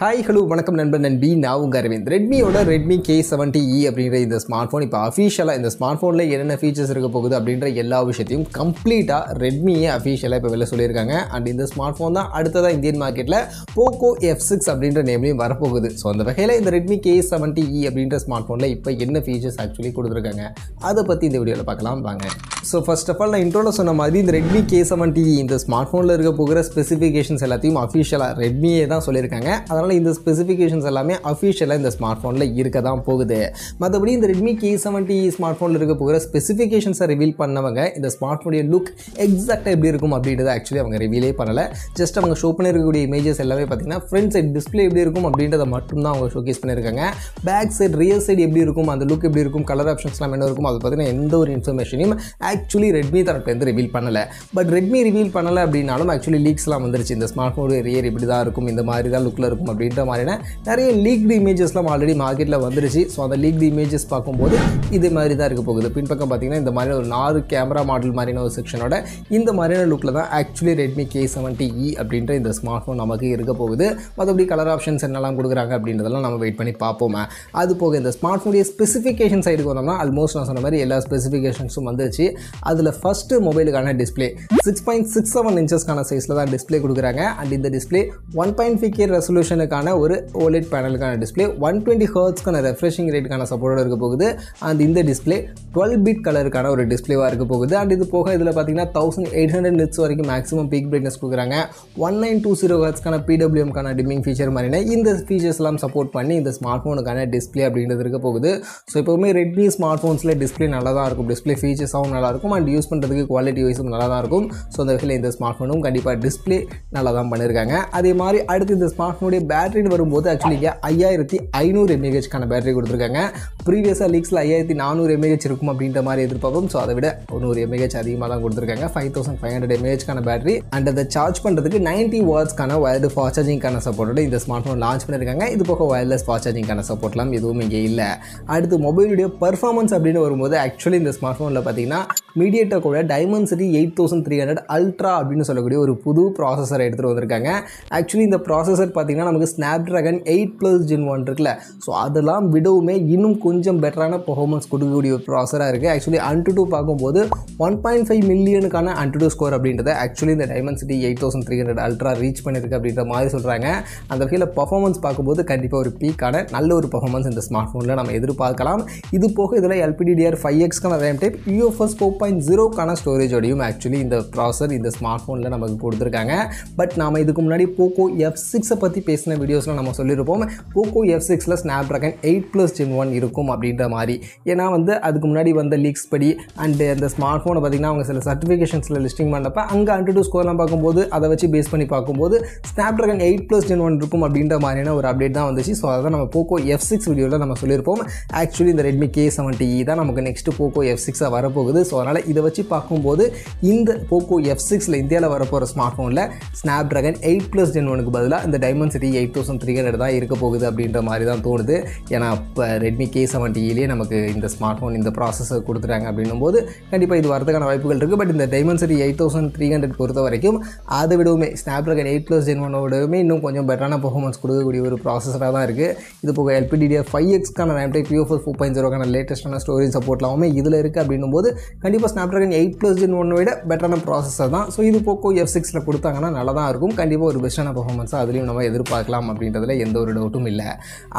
Hi hello வணக்கம் நண்பன் நண்பி நான் உங்கள் அரவிந்த். ரெட்மியோட ரெட்மி K70E அப்படின்ற இந்த ஸ்மார்ட் ஃபோன் இப்போ அஃபீஷியலாக இந்த ஸ்மார்ட் ஃபோனில் என்னென்ன ஃபீச்சர்ஸ் இருக்க போகுது அப்படின்ற எல்லா விஷயத்தையும் கம்ப்ளீட்டாக ரெட்மியே அஃபீஷியலாக இப்போ வெளில சொல்லியிருக்காங்க. அண்ட் இந்த ஸ்மார்ட் ஃபோன் தான் அடுத்ததாக இந்தியன் மார்க்கெட்டில் Poco F3 அப்படின்ற நேம்லையும் வரப்போகுது. ஸோ அந்த வகையில் இந்த ரெட்மி K70E அப்படின்ற ஸ்மார்ட் ஃபோனில் இப்போ என்ன ஃபீச்சர்ஸ் ஆக்சுவலி கொடுத்துருக்காங்க அதை பற்றி இந்த வீடியோவில் பார்க்கலாம் வாங்க. ஸோ ஃபர்ஸ்ட் ஆஃப் ஆல் நான் இன்ட்ரோவில் சொன்ன மாதிரி இந்த ரெட்மி K70E இந்த ஸ்மார்ட் ஃபோனில் இருக்க போகிற ஸ்பெசிஃபிகேஷன்ஸ் எல்லாத்தையும் அஃபீஷியலாக ரெட்மியே தான் சொல்லியிருக்காங்க. அதனால் இந்த ஸ்பெசிஃபிகேஷன்ஸ் எல்லாமே அஃபீஷியலாக இந்த ஸ்மார்ட் ஃபோனில் இருக்க தான் போகுது. மற்றபடி இந்த ரெட்மி K70E ஸ்மார்ட் ஃபோனில் இருக்க போகிற ஸ்பெசிஃபிகேஷன்ஸை ரிவீல் பண்ணவங்க இந்த ஸ்மார்ட் ஃபோனுடைய லுக் எக்ஸாக்டாக எப்படி இருக்கும் அப்படின்றத ஆக்சுவலி அவங்க ரிவீலே பண்ணலை. ஜஸ்ட் அவங்க ஷோ பண்ணியிருக்கக்கூடிய இமேஜஸ் எல்லாமே பார்த்தீங்கன்னா ஃப்ரண்ட் சைட் டிஸ்பிளே எப்படி இருக்கும் அப்படின்றத மட்டும்தான் அவங்க ஷோகேஸ் பண்ணியிருக்காங்க. பேக் சைட் ரியல் சைடு எப்படி இருக்கும், அந்த லுக் எப்படி இருக்கும், கலர் ஆப்ஷன்ஸ்லாம் என்ன இருக்கும், அது பார்த்தீங்கன்னா எந்த ஒரு இன்ஃபர்மேஷனையும் ஆக்சுவலி ரெட்மி தரப்புலேருந்து ரிவீல் பண்ணலை. பட் ரெட்மி ரிவீல் பண்ணலை அப்படின்னாலும் ஆக்சுவலி லீக்ஸ்லாம் வந்துருச்சு. இந்த ஸ்மார்ட் ஃபோனுடைய ரியர் இப்படி தான் இருக்கும், இந்த மாதிரி தான் லுக்கில் இருக்கும் அப்படின்ற மாதிரியான நிறைய லீக்டு இமேஜஸ்லாம் ஆல்ரெடி மார்க்கெட்டில் வந்துருச்சு. ஸோ அந்த லீக்டு இமேஜஸ் பார்க்கும்போது இதே மாதிரி தான் இருக்க போகுது. பின்பக்கம் பார்த்தீங்கன்னா இந்த மாதிரி ஒரு 4 கேமரா மாடல் மாதிரியான ஒரு செக்ஷனோட இந்த மாதிரியான லுக்கில் தான் ஆக்சுவலி ரெட்மி K70E அப்படின்ற இந்த ஸ்மார்ட் ஃபோன் நமக்கு இருக்க போகுது. மற்றபடி கலர் ஆப்ஷன்ஸ் என்னெல்லாம் கொடுக்குறாங்க அப்படின்றதெல்லாம் நம்ம வெயிட் பண்ணி பார்ப்போம். அது போக இந்த ஸ்மார்ட் ஃபோனுடைய ஸ்பெசிஃபிகேஷன் சைடுக்கு வந்தோம்னா ஆல்மோஸ்ட் நான் சொன்ன மாதிரி எல்லா ஸ்பெசிஃபிகேஷன்ஸும் வந்துச்சு. அதில் ஃபஸ்ட்டு மொபைலுக்கான டிஸ்பிளே 6.67 இன்ச்சஸ்க்கான சைஸில் தான் டிஸ்பிளே கொடுக்குறாங்க. அண்ட் இந்த டிஸ்பிளே 1.5K ரெசல்யூஷனுக்கான ஒரு OLED பேனலுக்கான டிஸ்பிளே 120 ஹெர்ட்ஸ்க்கான ரெஃப்ரெஷிங் ரேட்டுக்கான சப்போர்ட்டோட இருக்க போகுது. அண்ட் இந்த டிஸ்பிளே 12 பிட் கலருக்கான ஒரு டிஸ்பிளேவாக இருக்க போகுது. அண்ட் இது போக இதில் பார்த்தீங்கன்னா 1800 நிட்ஸ் வரைக்கும் மேக்ஸிமம் பீக் பிரைட்னஸ் கொடுக்குறாங்க. 1920 ஹெர்ட்ஸ்க்கான PWMக்கான டிம்மிங் ஃபீச்சர் மாதிரினா இந்த ஃபீச்சர்ஸ்லாம் சப்போர்ட் பண்ணி இந்த ஸ்மார்ட் ஃபோனுக்கான டிஸ்பிளே அப்படின்றது இருக்க போகுது. ஸோ எப்போவுமே ரெட்மி ஸ்மார்ட் ஃபோன்ஸில் டிஸ்பிளே நல்லா தான் இருக்கும், டிஸ்பிளே ஃபீச்சர்ஸாகவும் நல்லாயிருக்கும் அண்ட் யூஸ் பண்ணுறதுக்கு குவாலிட்டி வைஸும் நல்லா தான் இருக்கும். ஸோ அந்த வகையில் இந்த ஸ்மார்ட் ஃபோனும் கண்டிப்பாக டிஸ்பிளே நல்லா தான் பண்ணியிருக்காங்க. அதே மாதிரி அடுத்து இந்த ஸ்மார்ட் ஃபோனுடைய பேட்டரின்னு வரும்போது ஆக்சுவலி 5500 mAhக்கான பேட்டரி கொடுத்துருக்காங்க. ப்ரீவியஸாக லீக்ஸில் 5400 mAh இருக்கும் அப்படின்ற மாதிரி எதிர்பார்ப்போம். ஸோ அதை விட 100 mAh அதிகமாக தான் கொடுத்துருக்காங்க. 5500 mAhக்கான பேட்டரி அண்ட் அதை சார்ஜ் பண்ணுறதுக்கு 90 வாட்ஸ்க்கான வயர்டு ஃபாஸ்ட் சார்ஜிங்கான சப்போர்ட்டோட இந்த ஸ்மார்ட் ஃபோன் லான்ச் பண்ணியிருக்காங்க. இது போக வயர்லெஸ் ஃபாஸ்ட் சார்ஜிங்கான சப்போர்ட்லாம் எதுவும் இங்கே இல்லை. அடுத்து மொபைலுடைய பர்ஃபார்மன்ஸ் அப்படின்னு வரும்போது ஆக்சுவலி இந்த ஸ்மார்ட் ஃபோனில் பார்த்தீங்கன்னா மீடியாடெக்கோட Dimensity 8300 அல்ட்ரா அப்படின்னு சொல்லக்கூடிய ஒரு புது ப்ராசஸரை எடுத்துகிட்டு வந்திருக்காங்க. ஆக்சுவலி இந்த ப்ராசஸர் பார்த்தீங்கன்னா நமக்கு ஸ்னாப்ட்ராகன் 8+ Gen 1 இருக்குல்ல, ஸோ அதெல்லாம் விடவுமே இன்னும் கொஞ்சம் பெட்டரான பெர்ஃபார்மன்ஸ் கொடுக்கக்கூடிய ஒரு ப்ராசஸராக இருக்குது. ஆக்சுவலி AnTuTu பார்க்கும்போது 1.5 மில்லியனுக்கான AnTuTu ஸ்கோர் அப்படின்றத ஆக்சுவலி இந்த Dimensity 8300 அல்ட்ரா ரீச் பண்ணியிருக்கு அப்படின்ற மாதிரி சொல்கிறாங்க. அந்த வகையில் பர்ஃபார்மன்ஸ் பார்க்கும்போது கண்டிப்பாக ஒரு பீக்கான நல்ல ஒரு பர்ஃபார்மன்ஸ் இந்த ஸ்மார்ட் ஃபோனில் நம்ம எதிர்பார்க்கலாம். இது போக இதில் LPDDR5Xக்கான ரேம் டைப் UFS 4.0க்கான ஸ்டோரேஜோடையும் ஆக்சுவலி இந்த ப்ராசஸர் இந்த ஸ்மார்ட் ஃபோனில் நமக்கு கொடுத்துருக்காங்க. பட் நாம் இதுக்கு முன்னாடி Poco F6 பற்றி பேசின வீடியோஸில் நம்ம சொல்லியிருப்போம் Poco F6ல ஸ்னாப்ட்ராகன் 8+ Gen 1 இருக்கும் அப்படின்ற மாதிரி. ஏன்னா அதுக்கு முன்னாடி வந்த லீக்ஸ் படி அண்ட் அந்த ஸ்மார்ட் ஃபோனை பார்த்திங்கன்னா அவங்க சில சர்டிஃபிகேஷன்ஸில் லிஸ்டிங் பண்ணப்போ அங்கே AnTuTu ஸ்கோர்லாம் பார்க்கும்போது அதை வச்சு பேஸ் பண்ணி பார்க்கும்போது ஸ்னாப்ட்ராகன் 8+ Gen 1 இருக்கும் அப்படின்ற மாதிரியான ஒரு அப்டேட் தான் வந்துச்சு. ஸோ அதை நம்ம Poco F6 வீடியோவில் நம்ம சொல்லியிருப்போம். ஆக்சுவலி இந்த ரெட்மி K70E தான் நமக்கு நெக்ஸ்ட்டு Poco F6 வரப்போகுது. ஸோ அதனால் இதை வச்சு பார்க்கும்போது இந்த Poco F6ல இந்தியாவில் வரப்போகிற ஸ்மார்ட் ஃபோனில் ஸ்னாப்ட்ராகன் 8+ Gen 1க்கு பதிலாக இந்த Dimensity 8300 தான் இருக்க போகுது அப்படின்ற மாதிரி தான் தோணுது. ஏன்னா இப்போ ரெட்மி K70Eலேயே நமக்கு இந்த ஸ்மார்ட் ஃபோன் இந்த ப்ராசஸர் கொடுத்துட்டாங்க அப்படின்னும் போது கண்டிப்பாக இது வரதுக்கான வாய்ப்புகள் இருக்குது. பட் இந்த Dimensity 8300 பொறுத்த வரைக்கும் அதை விடவுமே ஸ்னாப்ட்ராகன் 8+ Gen 1ஓடவுமே இன்னும் கொஞ்சம் பெட்டரான பெர்ஃபார்மன்ஸ் கொடுக்கக்கூடிய ஒரு ப்ராசஸராக தான் இருக்குது. இது போக LPDDR5Xக்கான ரேம் டைப் UFS 4.0க்கான லேட்டஸ்டான ஸ்டோரேஜ் சப்போர்ட்லாமே இதில் இருக்குது அப்படின்னும் போது கண்டிப்பாக ஸ்னாப்ட்ராகன் 8+ Gen 1 விட பெட்டரான ப்ராசஸர் தான். ஸோ இது Poco F6ல கொடுத்தாங்கன்னா நல்லா தான் இருக்கும். கண்டிப்பாக ஒரு பெஸ்ட்டான பெர்ஃபார்மன்ஸாக அதுலேயும் நம்ம எதிர்பார்க்கலாம் அப்படின்றதுல எந்த ஒரு டவுட்டும் இல்லை.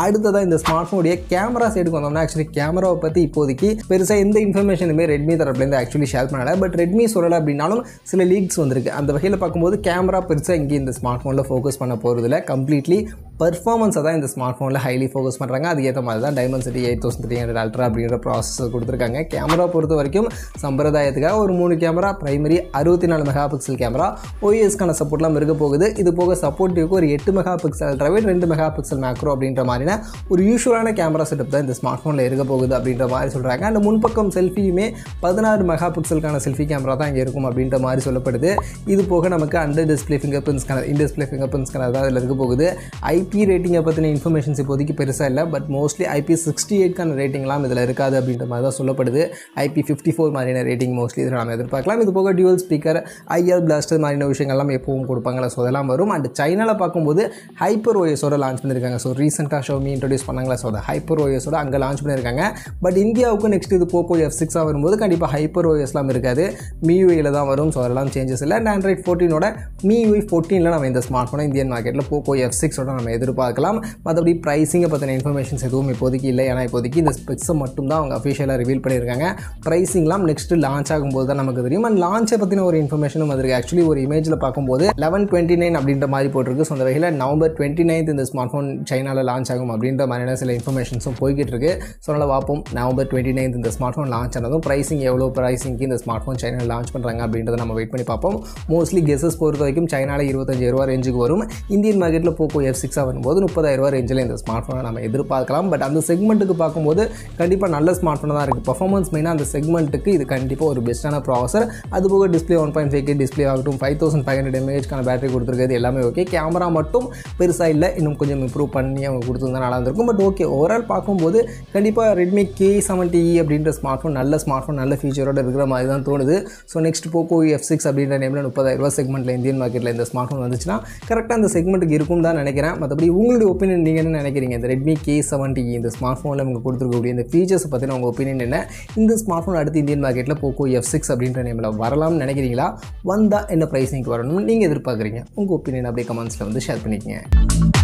அடுத்ததாக இந்த ஸ்மார்ட் ஃபோனுடைய கேமரா சைடுக்கு வந்தோம்னா ஆக்சுவலி கேமராவை பற்றி இப்போதைக்கு பெருசாக எந்த இன்ஃபர்மேஷனுமே ரெட்மி தரப்புலேருந்து ஆக்சுவலி ஷேர் பண்ணலை. பட் ரெட்மி சொல்லலை அப்படின்னாலும் சில லீக்ஸ் வந்திருக்கு. அந்த வகையில் பார்க்கும்போது கேமரா பெருசாக இங்கே இந்த ஸ்மார்ட் ஃபோனில் ஃபோக்கஸ் பண்ண போகிறதில்ல. கம்ப்ளீட்லி பர்ஃபார்மன்ஸை தான் இந்த ஸ்மார்ட் ஃபோனில் ஹைலி ஃபோக்கஸ் பண்ணுறாங்க. அதுக்கேற்ற மாதிரி தான் Dimensity 8300 அல்ட்ரா அப்படிங்கிற ப்ராசஸர் கொடுத்துருக்காங்க. கேமரா பொறுத்த வரைக்கும் சம்பிரதாயத்துக்காக ஒரு 3 camera, primary 64 mega pixel camera, OISக்கான சப்போர்ட்லாம் இருக்க போகுது. இது போக சப்போர்ட்டிவ்க்கு ஒரு 8 mega pixel ultrawide 2 mega pixel macro அப்படின்ற மாதிரினா ஒரு யூஷுவலான கேமரா செட்டப் தான் இந்த ஸ்மார்ட் ஃபோனில் இருக்க போகுது அப்படின்ற மாதிரி சொல்கிறாங்க. அந்த முன்பக்கம் செல்ஃபியுமே 16 மெகா பிக்சலுக்கான செல்ஃபி கேமரா தான் இங்கே இருக்கும் அப்படின்ற மாதிரி சொல்லப்படுது. இது போக நமக்கு அண்டர் டிஸ்பிளே ஃபிங்கர் பிரிண்ட்ஸ்க்கான இன் டிஸ்பிளே ஃபிங்கர் பிரிண்ட்ஸ்க்கான தான் இதில் இருக்க போகுது. IP கீ ரேட்டிங்கை பற்றின இன்ஃபர்மேஷன்ஸ் இப்போதைக்கு பெருசாக இல்லை. பட் மோஸ்ட்லி IP68க்கான ரேட்டிங்லாம் இதில் இருக்காது அப்படின்ற மாதிரி தான் சொல்லப்படுது. IP54 மாதிரியான ரேட்டிங் மோஸ்ட்லி இதில் நம்ம எதிர்பார்க்கலாம். இது போக டியூவல் ஸ்பீக்கர், IR பிளாஸ்டர் மாதிரியான விஷயங்கள்லாம் எப்பவும் கொடுப்பாங்களா, ஸோ அதெல்லாம் வரும். அண்ட் சைனாவில் பார்க்கும்போது ஹைப்பர் OSோட லான்ச் பண்ணியிருக்காங்க. ஸோ ரீசெண்டாக ஷோமி இன்ட்ரடியூஸ் பண்ணாங்களா, ஸோ அதை ஹைப்பர் OSோட அங்கே லான்ச் பண்ணியிருக்காங்க. பட் இந்தியாவுக்கு நெக்ஸ்ட் இது Poco F6 வரும்போது கண்டிப்பாக ஹைப்பர் OSலாம் இருக்காது, MIUIயில் தான் வரும். ஸோ அதெல்லாம் சேஞ்சஸ் இல்லை. அண்ட் Android 14ஓட MIUI 14ல் நம்ம இந்த ஸ்மார்ட் ஃபோனை இந்தியன் மார்க்கெட்டில் Poco F6ஓட நம்ம எதிர்பார்க்கலாம். மற்றபடி ப்ரைஸிங்கை பற்றின இன்ஃபர்மேஷன்ஸ் எதுவும் இப்போதைக்கு இல்லை. ஏன்னா இப்போதைக்கு இந்த ஸ்பெக்ஸை மட்டும் தான் அவங்க அஃபிஷியலாக ரிவீல் பண்ணியிருக்காங்க. ப்ரைஸிங்லாம் நெக்ஸ்ட் லான்ச் ஆகும்போது தான் நமக்கு தெரியும். அண்ட் லான்ச்சை பற்றின ஒரு இன்ஃபர்மேஷனும் இருக்குது. ஆக்சுவலி ஒரு இமேஜில் பார்க்கும்போது 11/29 அப்படின்ற மாதிரி போட்டிருக்கு. ஸோ அந்த வகையில் November 29 இந்த ஸ்மார்ட் ஃபோன் சைனாவில் லான்ச் ஆகும் அப்படின்ற மாதிரியான சில இன்ஃபர்மேஷன்ஸும் போய்கிட்டு இருக்கு. ஸோ அதனால் பார்ப்போம் November 29 இந்த ஸ்மார்ட் ஃபோன் லான்ச் ஆனதும் ப்ரைஸிங் எவ்வளோ ப்ரைஸிங்க்கு இந்த ஸ்மார்ட் ஃபோன் சைனாவில் லான்ச் பண்ணுறாங்க அப்படின்றத நம்ம வெயிட் பண்ணி பார்ப்போம். மோஸ்ட்லி கெஸஸ் பொறுத்த வரைக்கும் சைனாவில் 25,000 ரேஞ்சுக்கு வரும். இந்தியன் மார்க்கெட்டில் Poco F6 வரும்போது 30,000 ரேஞ்சில் இந்த ஸ்மார்ட் ஃபோனை நம்ம எதிர்பார்க்கலாம். பட் அந்த செக்மெண்ட்டுக்கு பார்க்கும்போது கண்டிப்பாக நல்ல ஸ்மார்ட் ஃபோனாக தான் இருக்குது. பர்ஃபார்மன்ஸ் மெயினாக அந்த செக்மெண்ட்டுக்கு இது கண்டிப்பாக ஒரு பெஸ்ட்டான ப்ராசஸர். அதுபோக டிஸ்பிளே 1.5K டிஸ்பிளே ஆகட்டும், 5500 mAhக்கான பேட்டரி கொடுத்துருக்கிறது எல்லாமே ஓகே. கேமரா மட்டும் பெருசாக இல்லை, இன்னும் கொஞ்சம் இம்ப்ரூவ் பண்ணி அவங்க கொடுத்துருந்தா நல்லா இருந்திருக்கும். பட் ஓகே, ஓவரால் பார்க்கும்போது கண்டிப்பாக Redmi K70E அப்படின்ற ஸ்மார்ட் ஃபோன் நல்ல ஸ்மார்ட் ஃபோன், நல்ல ஃபீச்சரோடு இருக்கிற மாதிரி தான் தோணுது. ஸோ நெக்ஸ்ட் Poco F6 அப்படின்ற நேமில் 30,000 செக்மெண்ட்டில் இந்தியன் மார்க்கெட்டில் இந்த ஸ்மார்ட் ஃபோன் வந்துச்சுன்னா கரெக்டாக அந்த செக்மெண்ட்டுக்கு இருக்கும் தான் நினைக்கிறேன். மற்றபடி உங்களுடைய ஒப்பீனியன் நீங்கள் என்ன நினைக்கிறீங்க? இந்த Redmi K70E இந்த ஸ்மார்ட் ஃபோனில் உங்களுக்கு கொடுத்துருக்கக்கூடிய இந்த ஃபீச்சர்ஸை பற்றின உங்கள் ஒப்பீனியன் என்ன? இந்த ஸ்மார்ட் ஃபோன் அடுத்து இந்தியன் மார்க்கெட்டில் Poco F6 அப்படின்ற நேமில் வரலாம்னு நினைக்கிறீங்களா? வந்தால் என்ன ப்ரைஸிங்க்கு வரணும்னு நீங்கள் எதிர்பார்க்குறீங்க? உங்கள் ஒப்பீனியன் அப்படியே கமெண்ட்ஸில் வந்து ஷேர் பண்ணிக்கங்க.